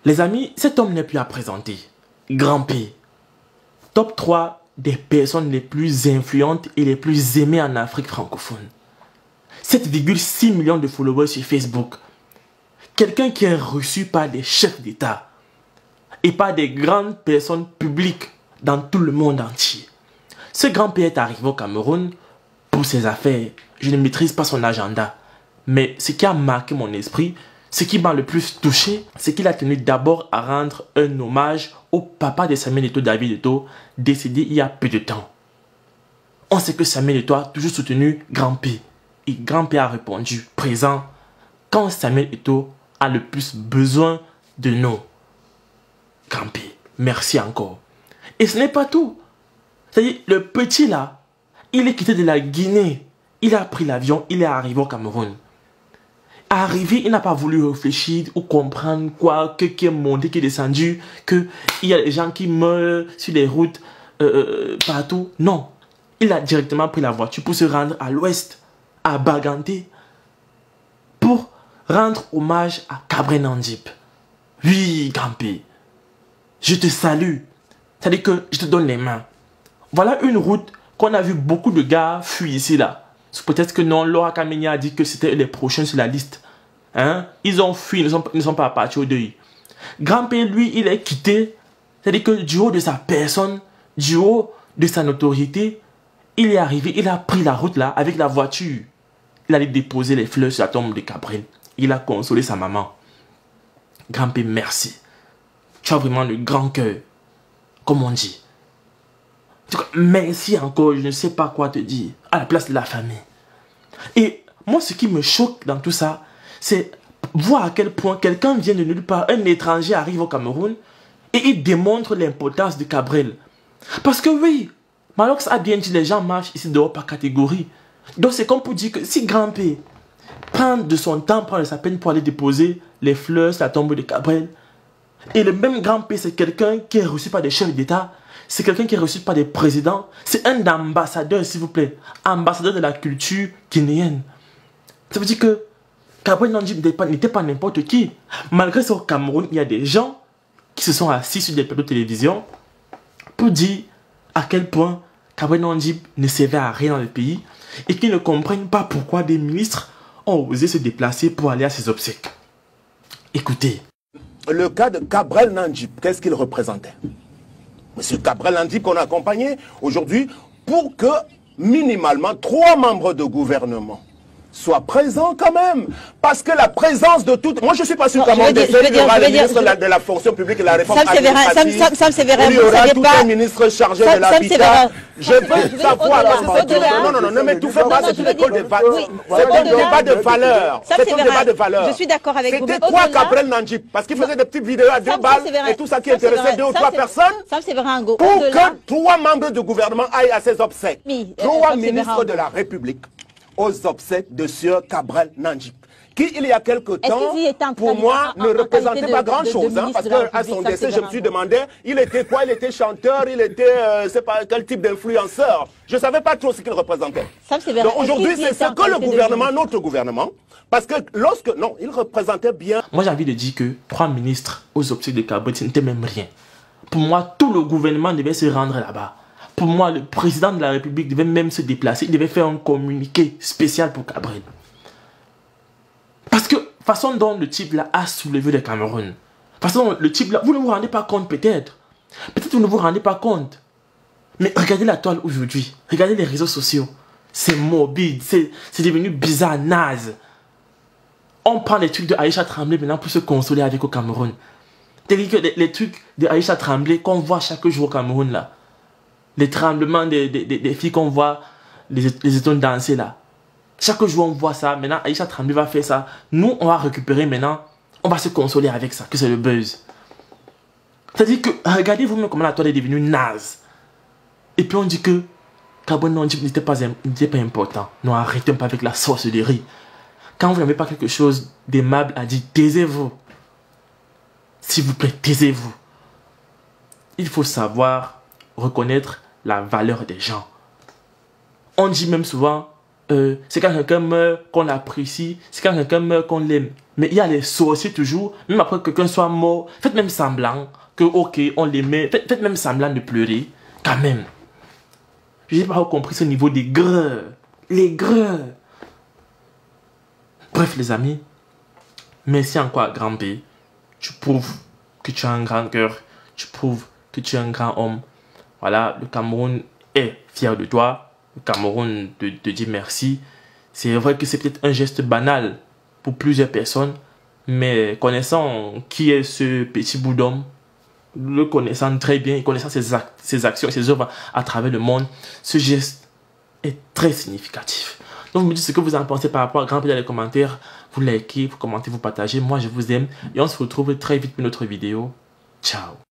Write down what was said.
Les amis, cet homme n'est plus à présenter. Grand P. Top 3 des personnes les plus influentes et les plus aimées en Afrique francophone. 7,6 millions de followers sur Facebook. Quelqu'un qui est reçu par des chefs d'État et par des grandes personnes publiques dans tout le monde entier. Ce Grand P est arrivé au Cameroun pour ses affaires. Je ne maîtrise pas son agenda. Mais ce qui a marqué mon esprit, ce qui m'a le plus touché, c'est qu'il a tenu d'abord à rendre un hommage au papa de Samuel Eto'o, David Eto'o, décédé il y a peu de temps. On sait que Samuel Eto'o a toujours soutenu Grand P. Et Grand P a répondu présent quand Samuel Eto'o a le plus besoin de nous. Grand P, merci encore. Et ce n'est pas tout. C'est-à-dire, le petit là, il est quitté de la Guinée. Il a pris l'avion, il est arrivé au Cameroun. Arrivé, il n'a pas voulu réfléchir ou comprendre quoi, qui est monté, qui est descendu, qu'il y a des gens qui meurent sur les routes partout. Non, il a directement pris la voiture pour se rendre à l'ouest, à Baganté, pour rendre hommage à Cabrel Nandip. Oui, Grand P, je te salue. C'est-à-dire que je te donne les mains. Voilà une route qu'on a vu beaucoup de gars fuir ici là. Peut-être que non, Laura Kamenia a dit que c'était les prochains sur la liste. Hein? Ils ont fui, ils ne sont pas partis au deuil. Grand P, lui, il est quitté. C'est-à-dire que du haut de sa personne, du haut de sa notoriété, il est arrivé, il a pris la route là avec la voiture. Il allait déposer les fleurs sur la tombe de Cabrel. Il a consolé sa maman. Grand P, merci. Tu as vraiment le grand cœur, comme on dit. Merci encore, je ne sais pas quoi te dire, à la place de la famille. Et moi, ce qui me choque dans tout ça, c'est voir à quel point quelqu'un vient de nulle part, un étranger arrive au Cameroun et il démontre l'importance de Cabrel. Parce que oui, Malox a bien dit, les gens marchent ici dehors par catégorie. Donc c'est comme pour dire que si Grand P prend de son temps, prend de sa peine pour aller déposer les fleurs sur la tombe de Cabrel, et le même Grand P, c'est quelqu'un qui est reçu par des chefs d'État, c'est quelqu'un qui est reçu par des présidents, c'est un ambassadeur, s'il vous plaît, ambassadeur de la culture guinéenne. Ça veut dire que Cabrel Nandip n'était pas n'importe qui. Malgré ça, au Cameroun, il y a des gens qui se sont assis sur des plateaux de télévision pour dire à quel point Cabrel Nandip ne servait à rien dans le pays et qu'ils ne comprennent pas pourquoi des ministres ont osé se déplacer pour aller à ses obsèques. Écoutez. Le cas de Cabrel Nandip, qu'est-ce qu'il représentait? Monsieur Cabrel Nandip qu'on a accompagné aujourd'hui pour que minimalement 3 membres de gouvernement soient présents quand même. Parce que la présence de toutes... Moi je ne suis pas sûr qu'à mon décès, il y aura le ministre de la fonction publique et la réforme administrative. Il y aura tout un ministre chargé de l'habitat. Je veux savoir... Non, ne m'étouffez pas, c'est une école de valeurs. C'est un débat de valeurs. C'est un débat de valeurs. Je suis d'accord avec vous. C'était quoi Cabrel Nandip? Parce qu'il faisait des petites vidéos à 2 balles et tout ça qui intéressait 2 ou 3 personnes. Pour que 3 membres du gouvernement aillent à ses obsèques. 3 ministres de la République aux obsèques de Sieur Cabrel Nandip, qui il y a quelque temps, pour moi, ne représentait pas grand-chose. Parce qu'à son décès, je me suis demandé, il était quoi? Il était chanteur, il était, c'est pas quel type d'influenceur. Je ne savais pas trop ce qu'il représentait. Donc aujourd'hui, c'est ce que le gouvernement, notre gouvernement, parce que lorsque, non, il représentait bien... Moi, j'ai envie de dire que 3 ministres aux obsèques de Cabrel, ce n'était même rien. Pour moi, tout le gouvernement devait se rendre là-bas. Pour moi, le président de la République devait même se déplacer. Il devait faire un communiqué spécial pour Cabrel. Parce que, façon dont le type là a soulevé le Cameroun, façon dont le type là, vous ne vous rendez pas compte peut-être. Peut-être vous ne vous rendez pas compte. Mais regardez la toile aujourd'hui. Regardez les réseaux sociaux. C'est morbide. C'est devenu bizarre, naze. On prend les trucs de Aïcha Tremblay maintenant pour se consoler avec au Cameroun. C'est-à-dire que les trucs de Aïcha Tremblay qu'on voit chaque jour au Cameroun là. Les tremblements des filles qu'on voit, les étoiles danser là. Chaque jour on voit ça. Maintenant Aïcha Tremblay va faire ça. Nous on va récupérer maintenant. On va se consoler avec ça, que c'est le buzz. C'est-à-dire que regardez vous-même comment la toile est devenue naze. Et puis on dit que Cabrel Nandip n'était pas important. Non, arrêtez pas avec la sorcellerie. Quand vous n'avez pas quelque chose d'aimable à dire, taisez-vous. S'il vous plaît, taisez-vous. Il faut savoir reconnaître la valeur des gens. On dit même souvent, c'est quand quelqu'un meurt qu'on l'apprécie, c'est quand quelqu'un meurt qu'on l'aime. Mais il y a les sorciers toujours, même après que quelqu'un soit mort, faites même semblant que, ok, on les met, faites même semblant de pleurer, quand même. Je n'ai pas compris ce niveau des greux. Les greux. Bref, les amis, merci encore à Grand P. Tu prouves que tu as un grand cœur. Tu prouves que tu es un grand homme. Voilà, le Cameroun est fier de toi. Le Cameroun te dit merci. C'est vrai que c'est peut-être un geste banal pour plusieurs personnes, mais connaissant qui est ce petit bout d'homme, le connaissant très bien et connaissant ses actions et ses œuvres à travers le monde, ce geste est très significatif. Donc vous me dites ce que vous en pensez par rapport à Grand P dans les commentaires. Vous likez, vous commentez, vous partagez. Moi je vous aime et on se retrouve très vite pour une autre vidéo. Ciao.